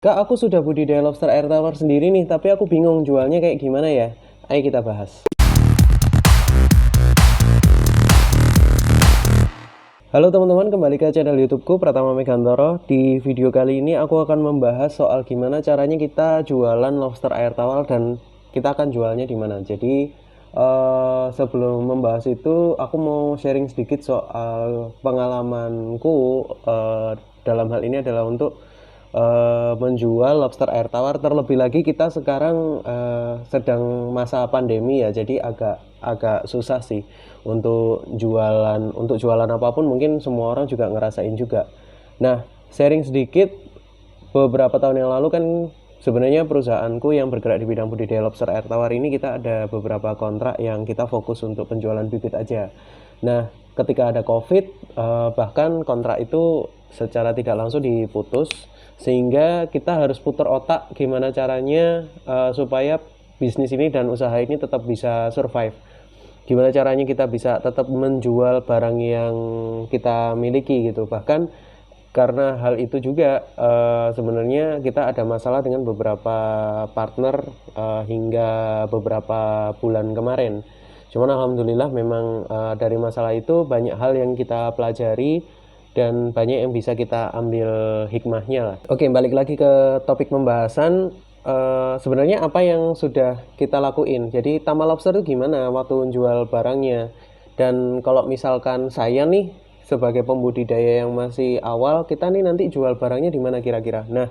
Kak, aku sudah budidaya lobster air tawar sendiri nih, tapi aku bingung jualnya kayak gimana ya. Ayo kita bahas. Halo teman-teman, kembali ke channel YouTubeku Pratama Megantoro. Di video kali ini aku akan membahas soal gimana caranya kita jualan lobster air tawar dan kita akan jualnya di mana. Jadi sebelum membahas itu, aku mau sharing sedikit soal pengalamanku dalam hal ini adalah untuk menjual lobster air tawar. Terlebih lagi kita sekarang sedang masa pandemi ya, jadi agak agak susah sih untuk jualan apapun. Mungkin semua orang juga ngerasain juga. Nah, sharing sedikit, beberapa tahun yang lalu kan sebenarnya perusahaanku yang bergerak di bidang budidaya lobster air tawar ini, kita ada beberapa kontrak yang kita fokus untuk penjualan bibit aja. Nah, ketika ada COVID, bahkan kontrak itu secara tidak langsung diputus, sehingga kita harus putar otak gimana caranya supaya bisnis ini dan usaha ini tetap bisa survive. Gimana caranya kita bisa tetap menjual barang yang kita miliki gitu. Bahkan karena hal itu juga sebenarnya kita ada masalah dengan beberapa partner hingga beberapa bulan kemarin. Cuman alhamdulillah memang dari masalah itu banyak hal yang kita pelajari dan banyak yang bisa kita ambil hikmahnya lah. Oke, balik lagi ke topik pembahasan. Sebenarnya apa yang sudah kita lakuin? Jadi Tama Lobster itu gimana waktu jual barangnya? Dan kalau misalkan saya nih sebagai pembudidaya yang masih awal, kita nih nanti jual barangnya di mana kira-kira? Nah,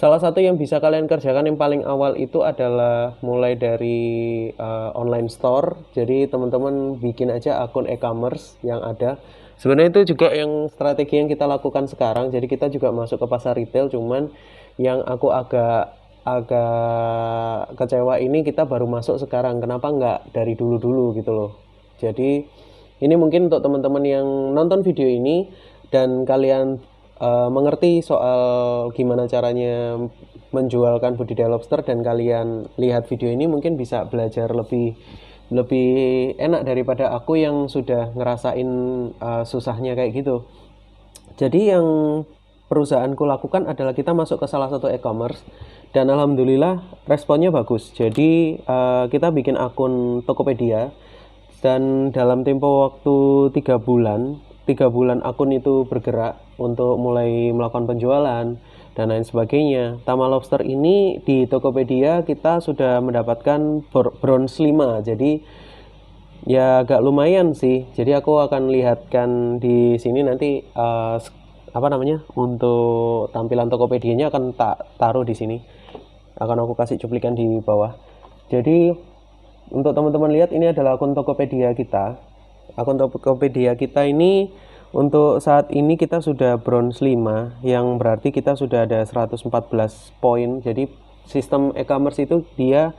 salah satu yang bisa kalian kerjakan yang paling awal itu adalah mulai dari online store. Jadi teman-teman bikin aja akun e-commerce yang ada. Sebenarnya itu juga yang strategi yang kita lakukan sekarang. Jadi kita juga masuk ke pasar retail, cuman yang aku agak agak kecewa ini kita baru masuk sekarang. Kenapa nggak dari dulu-dulu gitu loh. Jadi ini mungkin untuk teman-teman yang nonton video ini dan kalian mengerti soal gimana caranya menjualkan budidaya lobster dan kalian lihat video ini, mungkin bisa belajar lebih lebih enak daripada aku yang sudah ngerasain susahnya kayak gitu. Jadi yang perusahaanku lakukan adalah kita masuk ke salah satu e-commerce dan alhamdulillah responnya bagus. Jadi kita bikin akun Tokopedia dan dalam tempo waktu 3 bulan akun itu bergerak untuk mulai melakukan penjualan dan lain sebagainya. Tama Lobster ini di Tokopedia kita sudah mendapatkan bronze 5, jadi ya agak lumayan sih. Jadi aku akan lihatkan di sini nanti apa namanya, untuk tampilan Tokopedia-nya akan tak taruh di sini. Akan aku kasih cuplikan di bawah. Jadi untuk teman-teman lihat, ini adalah akun Tokopedia kita. Akun Tokopedia kita ini untuk saat ini kita sudah bronze 5, yang berarti kita sudah ada 114 poin. Jadi sistem e-commerce itu dia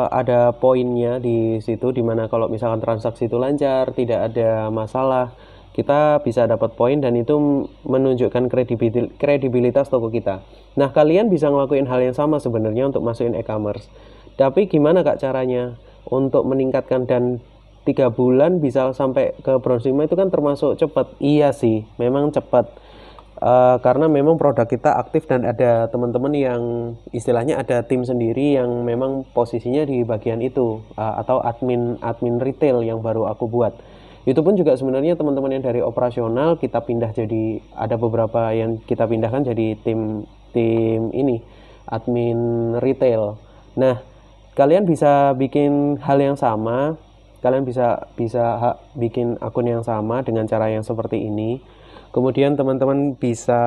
ada poinnya di situ, dimana kalau misalkan transaksi itu lancar, tidak ada masalah, kita bisa dapat poin dan itu menunjukkan kredibilitas toko kita. Nah, kalian bisa ngelakuin hal yang sama sebenarnya untuk masukin e-commerce. Tapi gimana Kak caranya untuk meningkatkan? Dan 3 bulan bisa sampai ke bronze 5 itu kan termasuk cepat. Iya sih, memang cepat. Karena memang produk kita aktif dan ada teman-teman yang istilahnya ada tim sendiri yang memang posisinya di bagian itu, atau admin retail yang baru aku buat. Itu pun juga sebenarnya teman-teman yang dari operasional kita pindah, jadi ada beberapa yang kita pindahkan jadi tim tim ini admin retail. Nah, kalian bisa bikin hal yang sama, kalian bisa bisa bikin akun yang sama dengan cara yang seperti ini. Kemudian teman-teman bisa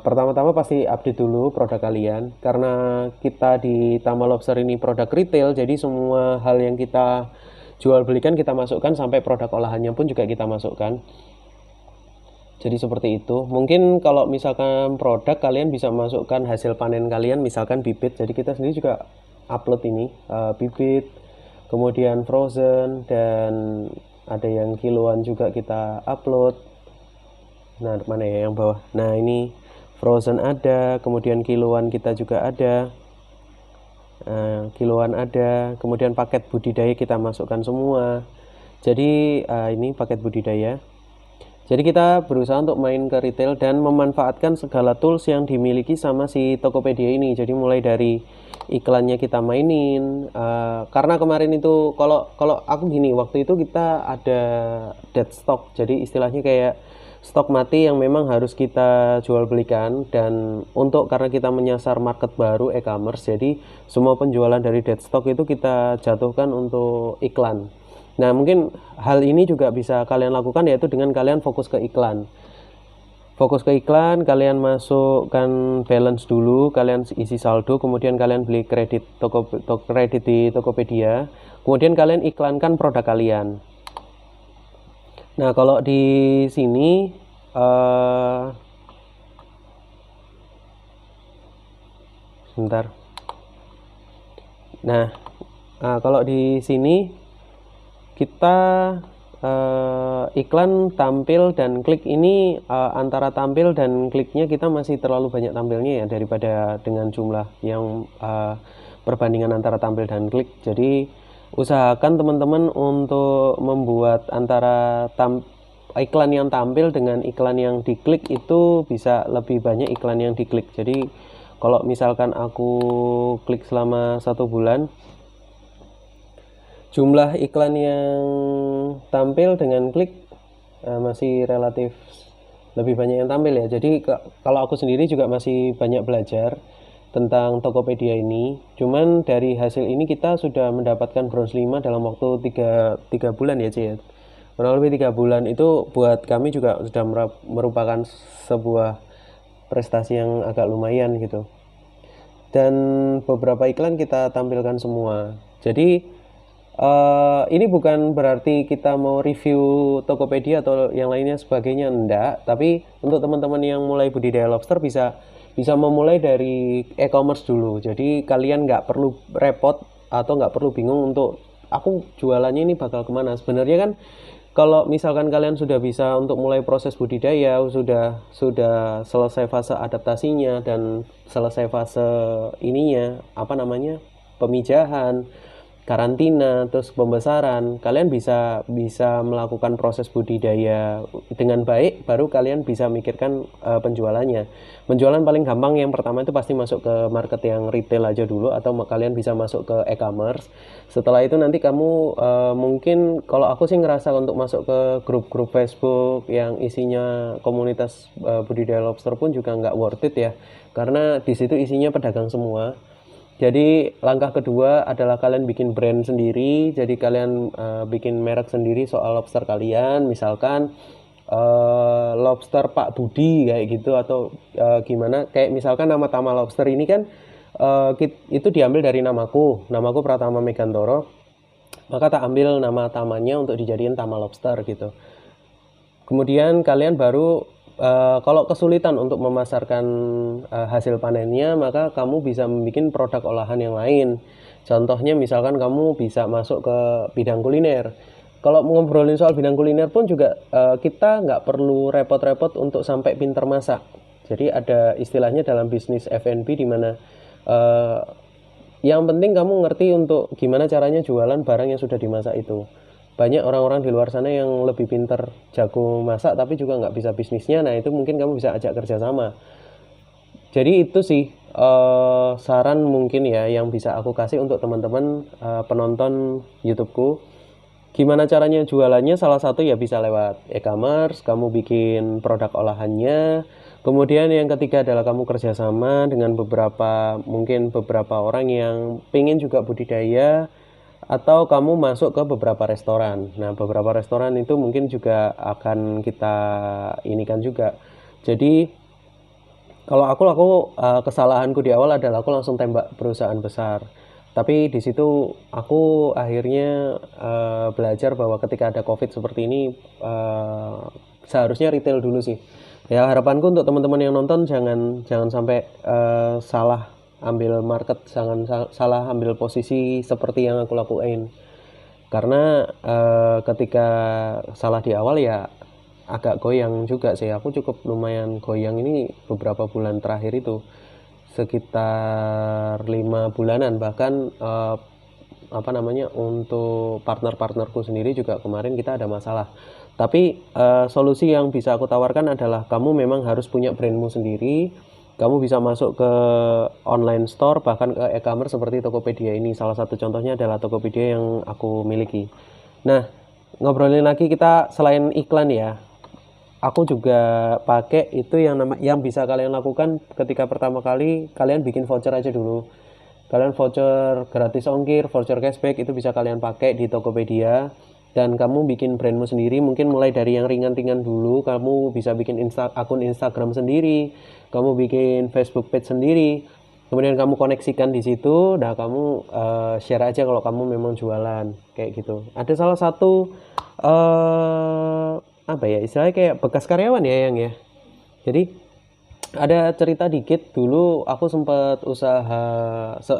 pertama-tama pasti update dulu produk kalian, karena kita di Tama Lobster ini produk retail, jadi semua hal yang kita jual belikan kita masukkan, sampai produk olahannya pun juga kita masukkan. Jadi seperti itu. Mungkin kalau misalkan produk, kalian bisa masukkan hasil panen kalian, misalkan bibit. Jadi kita sendiri juga upload ini bibit, kemudian frozen, dan ada yang kiloan juga kita upload. Nah, mana ya yang bawah? Nah, ini frozen ada, kemudian kiloan kita juga ada. Kiloan ada, kemudian paket budidaya kita masukkan semua. Jadi ini paket budidaya. Jadi kita berusaha untuk main ke retail dan memanfaatkan segala tools yang dimiliki sama si Tokopedia ini. Jadi mulai dari iklannya kita mainin, karena kemarin itu kalau kalau aku gini, waktu itu kita ada dead stock. Jadi istilahnya kayak stok mati yang memang harus kita jual belikan, dan untuk karena kita menyasar market baru e-commerce, jadi semua penjualan dari dead stock itu kita jatuhkan untuk iklan. Nah, mungkin hal ini juga bisa kalian lakukan, yaitu dengan kalian fokus ke iklan. Fokus ke iklan, kalian masukkan balance dulu, kalian isi saldo, kemudian kalian beli kredit kredit di Tokopedia, kemudian kalian iklankan produk kalian. Nah, kalau di sini sebentar. Nah, kalau di sini kita iklan tampil dan klik ini, antara tampil dan kliknya kita masih terlalu banyak tampilnya ya daripada dengan jumlah yang perbandingan antara tampil dan klik. Jadi usahakan teman-teman untuk membuat antara iklan yang tampil dengan iklan yang diklik itu bisa lebih banyak iklan yang diklik. Jadi kalau misalkan aku klik selama 1 bulan, jumlah iklan yang tampil dengan klik masih relatif lebih banyak yang tampil ya. Jadi kalau aku sendiri juga masih banyak belajar tentang Tokopedia ini. Cuman dari hasil ini kita sudah mendapatkan bronze 5 dalam waktu 3 bulan ya, Ci. Kurang lebih 3 bulan itu buat kami juga sudah merupakan sebuah prestasi yang agak lumayan gitu. Dan beberapa iklan kita tampilkan semua. Jadi ini bukan berarti kita mau review Tokopedia atau yang lainnya sebagainya, enggak. Tapi untuk teman-teman yang mulai budidaya lobster bisa memulai dari e-commerce dulu. Jadi kalian nggak perlu repot atau nggak perlu bingung untuk aku jualannya ini bakal kemana. Sebenarnya kan kalau misalkan kalian sudah bisa untuk mulai proses budidaya, sudah selesai fase adaptasinya dan selesai fase ininya, apa namanya, pemijahan, karantina, terus pembesaran, kalian bisa melakukan proses budidaya dengan baik, baru kalian bisa mikirkan penjualannya. Penjualan paling gampang yang pertama itu pasti masuk ke market yang retail aja dulu, atau kalian bisa masuk ke e-commerce. Setelah itu nanti kamu mungkin, kalau aku sih ngerasa untuk masuk ke grup-grup Facebook yang isinya komunitas budidaya lobster pun juga nggak worth it ya, karena di situ isinya pedagang semua. Jadi langkah kedua adalah kalian bikin brand sendiri. Jadi kalian bikin merek sendiri soal lobster kalian, misalkan lobster Pak Budi kayak gitu, atau gimana, kayak misalkan nama Tama Lobster ini kan itu diambil dari namaku Pratama Megantoro, maka tak ambil nama tamanya untuk dijadiin Tama Lobster gitu. Kemudian kalian baru kalau kesulitan untuk memasarkan hasil panennya, maka kamu bisa membuat produk olahan yang lain. Contohnya misalkan kamu bisa masuk ke bidang kuliner. Kalau ngobrolin soal bidang kuliner pun juga kita nggak perlu repot-repot untuk sampai pinter masak. Jadi ada istilahnya dalam bisnis F&B di mana yang penting kamu ngerti untuk gimana caranya jualan barang yang sudah dimasak itu. Banyak orang-orang di luar sana yang lebih pinter, jago masak, tapi juga nggak bisa bisnisnya. Nah, itu mungkin kamu bisa ajak kerjasama. Jadi itu sih saran mungkin ya yang bisa aku kasih untuk teman-teman penonton YouTubeku. Gimana caranya jualannya? Salah satu ya bisa lewat e-commerce, kamu bikin produk olahannya. Kemudian yang ketiga adalah kamu kerjasama dengan mungkin beberapa orang yang pengen juga budidaya, atau kamu masuk ke beberapa restoran. Nah, beberapa restoran itu mungkin juga akan kita inikan juga. Jadi kalau aku kesalahanku di awal adalah aku langsung tembak perusahaan besar. Tapi di situ aku akhirnya belajar bahwa ketika ada COVID seperti ini seharusnya retail dulu sih. Ya, harapanku untuk teman-teman yang nonton jangan sampai salah ambil market, jangan salah ambil posisi seperti yang aku lakuin. Karena ketika salah di awal ya agak goyang juga sih. Aku cukup lumayan goyang ini beberapa bulan terakhir itu, sekitar 5 bulanan, bahkan apa namanya, untuk partner-partnerku sendiri juga kemarin kita ada masalah. Tapi solusi yang bisa aku tawarkan adalah kamu memang harus punya brandmu sendiri. Kamu bisa masuk ke online store, bahkan ke e-commerce seperti Tokopedia ini. Salah satu contohnya adalah Tokopedia yang aku miliki. Nah, ngobrolin lagi kita selain iklan ya. Aku juga pakai itu yang bisa kalian lakukan ketika pertama kali kalian bikin voucher aja dulu. Kalian voucher gratis ongkir, voucher cashback itu bisa kalian pakai di Tokopedia. Dan kamu bikin brandmu sendiri, mungkin mulai dari yang ringan-ringan dulu. Kamu bisa bikin akun Instagram sendiri, kamu bikin Facebook page sendiri, kemudian kamu koneksikan di situ. Nah, kamu share aja kalau kamu memang jualan kayak gitu. Ada salah satu apa ya, istilahnya kayak bekas karyawan ya, yang ya. Jadi ada cerita dikit, dulu aku sempat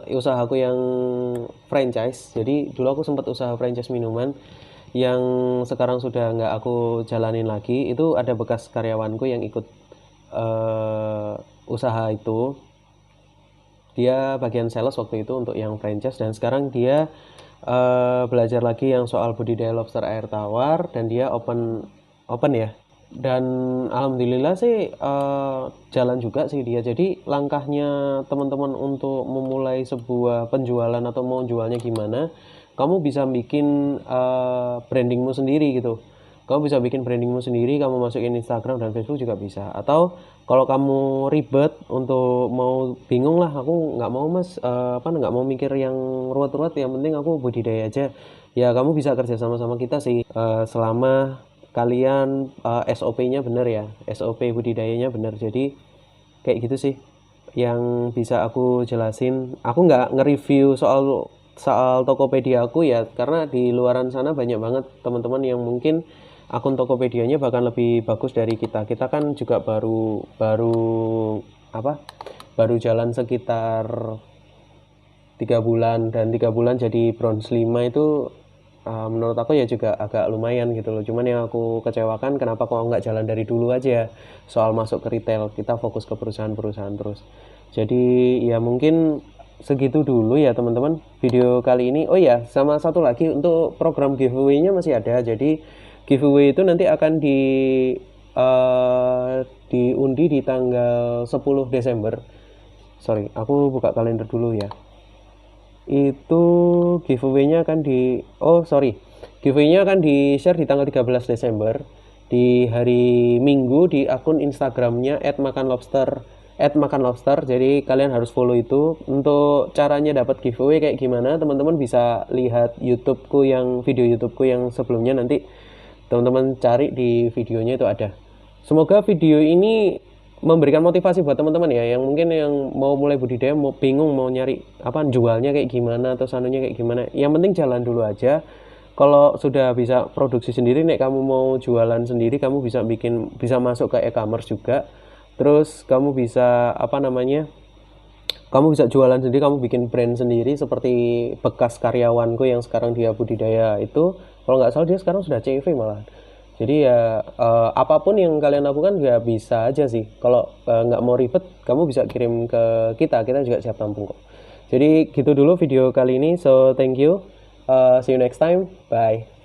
usahaku yang franchise. Jadi dulu aku sempat usaha franchise minuman yang sekarang sudah nggak aku jalanin lagi. Itu ada bekas karyawanku yang ikut usaha itu. Dia bagian sales waktu itu untuk yang franchise, dan sekarang dia belajar lagi yang soal budidaya lobster air tawar, dan dia open ya. Dan alhamdulillah sih jalan juga sih dia. Jadi langkahnya teman-teman untuk memulai sebuah penjualan atau mau jualnya gimana, kamu bisa bikin brandingmu sendiri gitu. Kamu bisa bikin brandingmu sendiri, kamu masukin Instagram dan Facebook juga bisa. Atau kalau kamu ribet untuk mau bingung lah, aku nggak mau mas, nggak mau mikir yang ruwet-ruwet, yang penting aku budidaya aja. Ya kamu bisa kerja sama-sama kita sih, selama kalian SOP-nya bener ya, SOP budidayanya bener. Jadi kayak gitu sih yang bisa aku jelasin. Aku nggak nge-review soal Tokopedia aku ya, karena di luaran sana banyak banget teman-teman yang mungkin akun Tokopedianya bahkan lebih bagus dari kita. Kita kan juga baru jalan sekitar 3 bulan, dan 3 bulan jadi bronze 5 itu menurut aku ya juga agak lumayan gitu loh. Cuman yang aku kecewakan, kenapa kok nggak jalan dari dulu aja soal masuk ke retail, kita fokus ke perusahaan-perusahaan terus. Jadi ya mungkin segitu dulu ya teman-teman video kali ini. Oh ya, sama satu lagi, untuk program giveaway-nya masih ada. Jadi giveaway itu nanti akan diundi di tanggal 10 Desember. Sorry, aku buka kalender dulu ya. Itu giveaway-nya akan giveaway-nya akan di-share di tanggal 13 Desember di hari Minggu di akun Instagramnya @makanlobster. Jadi kalian harus follow itu. Untuk caranya dapat giveaway kayak gimana, teman-teman bisa lihat video YouTubeku yang sebelumnya. Nanti teman-teman cari di videonya itu ada. Semoga video ini memberikan motivasi buat teman-teman ya, yang mungkin yang mau mulai budidaya, mau bingung mau nyari jualnya kayak gimana atau sanunya kayak gimana. Yang penting jalan dulu aja. Kalau sudah bisa produksi sendiri, nek kamu mau jualan sendiri, kamu bisa masuk ke e-commerce juga. Terus kamu bisa kamu bisa jualan sendiri, kamu bikin brand sendiri seperti bekas karyawanku yang sekarang dia budidaya itu. Kalau nggak salah dia sekarang sudah CV malah. Jadi ya apapun yang kalian lakukan ya bisa aja sih. Kalau nggak mau ribet, kamu bisa kirim ke kita juga siap tampung kok. Jadi gitu dulu video kali ini. So thank you, see you next time, bye.